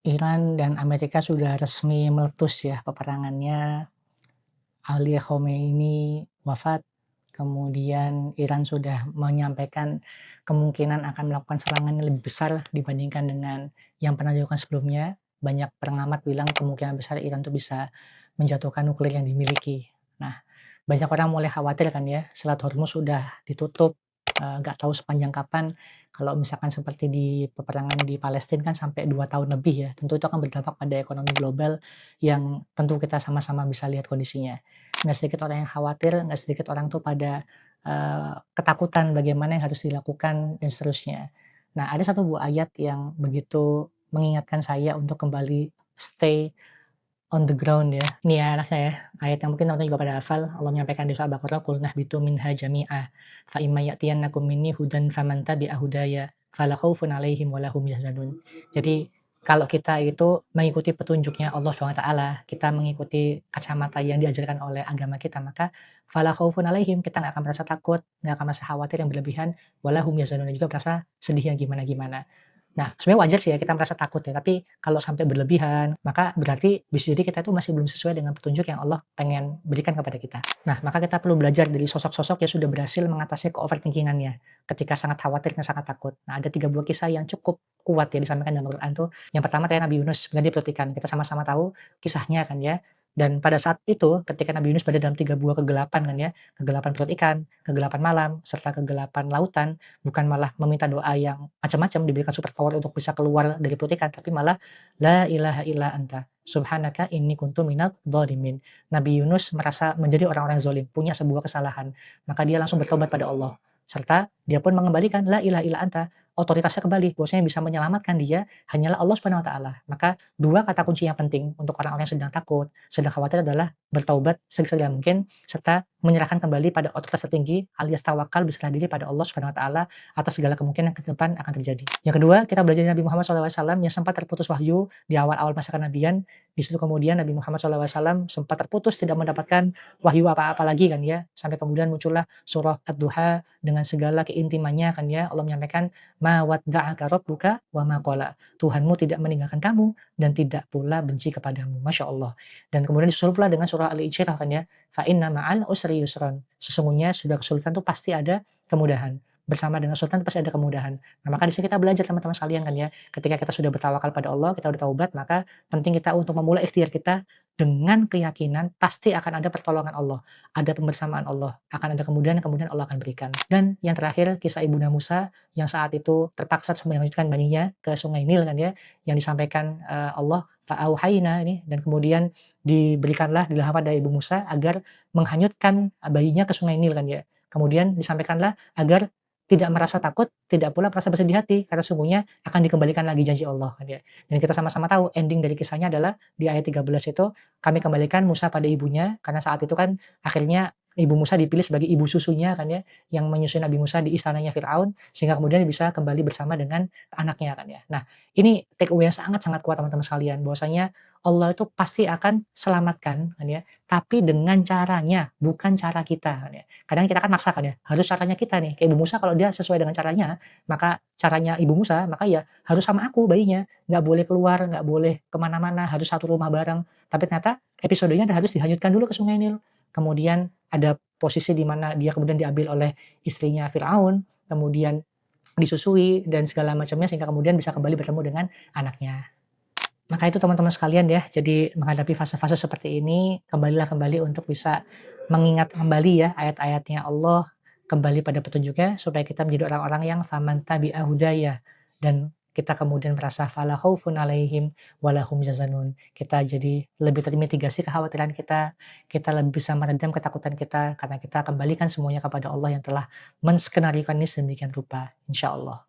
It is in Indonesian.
Iran dan Amerika sudah resmi meletus ya peperangannya. Ali Khamenei wafat, kemudian Iran sudah menyampaikan kemungkinan akan melakukan serangan yang lebih besar dibandingkan dengan yang pernah dilakukan sebelumnya. Banyak pengamat bilang kemungkinan besar Iran tuh bisa menjatuhkan nuklir yang dimiliki. Nah, banyak orang mulai khawatir kan ya, Selat Hormuz sudah ditutup, nggak tahu sepanjang kapan. Kalau misalkan seperti di peperangan di Palestina kan sampai 2 tahun lebih ya, tentu itu akan berdampak pada ekonomi global yang tentu kita sama-sama bisa lihat kondisinya. Nggak sedikit orang yang khawatir, nggak sedikit orang tuh pada, ketakutan bagaimana yang harus dilakukan dan seterusnya. Nah, ada satu buah ayat yang begitu mengingatkan saya untuk kembali stay on the ground ya. Ini ya anaknya ya, ayat yang mungkin teman-teman juga pada hafal. Allah menyampaikan di surah Al-Baqarah, "Qul nahbitu minha jami'a, fa imma ya'tiyannakum minni hudan faman tabi'a hudaya fala khaufun 'alaihim wa la hum yahzanun." Jadi, kalau kita itu mengikuti petunjuknya Allah SWT, kita mengikuti kacamata yang diajarkan oleh agama kita, maka fala khaufun 'alaihim, kita nggak akan merasa takut, nggak akan merasa khawatir yang berlebihan, wa la hum yahzanun, dan juga merasa sedih yang gimana-gimana. Nah, sebenarnya wajar sih ya kita merasa takut ya, tapi kalau sampai berlebihan, maka berarti bisa jadi kita itu masih belum sesuai dengan petunjuk yang Allah pengen berikan kepada kita. Nah, maka kita perlu belajar dari sosok-sosok yang sudah berhasil mengatasi ke-overthinking-annya ketika sangat khawatir dan sangat takut. Nah, ada 3 buah kisah yang cukup kuat ya disampaikan dalam Al-Quran tuh. Yang pertama kayak Nabi Yunus menjadi perut ikan. Kita sama-sama tahu kisahnya kan ya. Dan pada saat itu ketika Nabi Yunus berada dalam 3 buah kegelapan kan ya, kegelapan perut ikan, kegelapan malam, serta kegelapan lautan, bukan malah meminta doa yang macam-macam, diberikan super power untuk bisa keluar dari perut ikan, tapi malah, "La ilaha illa anta, subhanaka inni kuntu minadh dhalimin." Nabi Yunus merasa menjadi orang-orang zalim, punya sebuah kesalahan, maka dia langsung bertobat pada Allah, serta dia pun mengembalikan, "La ilaha illa anta." Otoritasnya kembali, bahwasanya yang bisa menyelamatkan dia hanyalah Allah Subhanahu wa taala. Maka 2 kata kunci yang penting untuk orang-orang yang sedang takut, sedang khawatir adalah bertaubat sesegera mungkin, serta menyerahkan kembali pada otoritas tertinggi alias tawakal, berserah diri pada Allah Subhanahu wa taala atas segala kemungkinan ke depan akan terjadi. Yang kedua, kita belajar dari Nabi Muhammad SAW yang sempat terputus wahyu di awal-awal masa kenabian. Di situ kemudian Nabi Muhammad SAW sempat terputus, tidak mendapatkan wahyu apa-apa lagi kan ya, sampai kemudian muncullah surah Ad-Duha dengan segala keintimannya kan ya. Allah menyampaikan, "Ma wadda'aka rabbuka wa ma qala." Tuhanmu tidak meninggalkan kamu dan tidak pula benci kepadamu. Masya Allah. Dan kemudian disusul pula dengan surah Al-Insyirah kan ya, "Fa inna ma'al usri yusran." Sesungguhnya sudah kesulitan itu pasti ada kemudahan. Bersama dengan kesulitan pasti ada kemudahan. Nah, maka di sini kita belajar teman-teman sekalian kan ya, ketika kita sudah bertawakal pada Allah, kita udah taubat, maka penting kita untuk memulai ikhtiar kita dengan keyakinan pasti akan ada pertolongan Allah, ada pembersamaan Allah, akan ada kemudahan yang kemudian Allah akan berikan. Dan yang terakhir kisah Ibunda Musa yang saat itu terpaksa harus melanjutkan bayinya ke Sungai Nil kan ya, yang disampaikan, Allah, "Fa'auhayna" ini, dan kemudian diberikanlah ilham pada Ibu Musa agar menghanyutkan bayinya ke Sungai Nil kan ya. Kemudian disampaikanlah agar tidak merasa takut, tidak pula merasa bersedih hati, karena sungguhnya akan dikembalikan lagi janji Allah kan ya. Dan kita sama-sama tahu ending dari kisahnya adalah di ayat 13 itu, kami kembalikan Musa pada ibunya, karena saat itu kan akhirnya Ibu Musa dipilih sebagai ibu susunya kan ya, yang menyusui Nabi Musa di istananya Firaun, sehingga kemudian bisa kembali bersama dengan anaknya kan ya. Nah, ini take away yang sangat-sangat kuat teman-teman sekalian, bahwasanya Allah itu pasti akan selamatkan kan ya, tapi dengan caranya, bukan cara kita kan ya. Kadang kita kan maksa kan ya, harus caranya kita nih, kayak Ibu Musa kalau dia sesuai dengan caranya, maka caranya Ibu Musa, maka ya harus sama aku bayinya, nggak boleh keluar, nggak boleh kemana mana harus satu rumah bareng. Tapi ternyata episodenya harus dihanyutkan dulu ke Sungai Nil. Kemudian ada posisi di mana dia kemudian diambil oleh istrinya Firaun, kemudian disusui dan segala macamnya sehingga kemudian bisa kembali bertemu dengan anaknya. Maka itu teman-teman sekalian ya, jadi menghadapi fase-fase seperti ini, kembali untuk bisa mengingat kembali ya ayat-ayatnya Allah, kembali pada petunjuknya supaya kita menjadi orang-orang yang faman tabi'a hudaya, dan kita kemudian merasa fala khaufun 'alaihim wa la hum yahzanun. Kita jadi lebih termitigasi kekhawatiran kita lebih bisa meredam ketakutan kita karena kita kembalikan semuanya kepada Allah yang telah menskenariokan ini sedemikian rupa, insyaallah.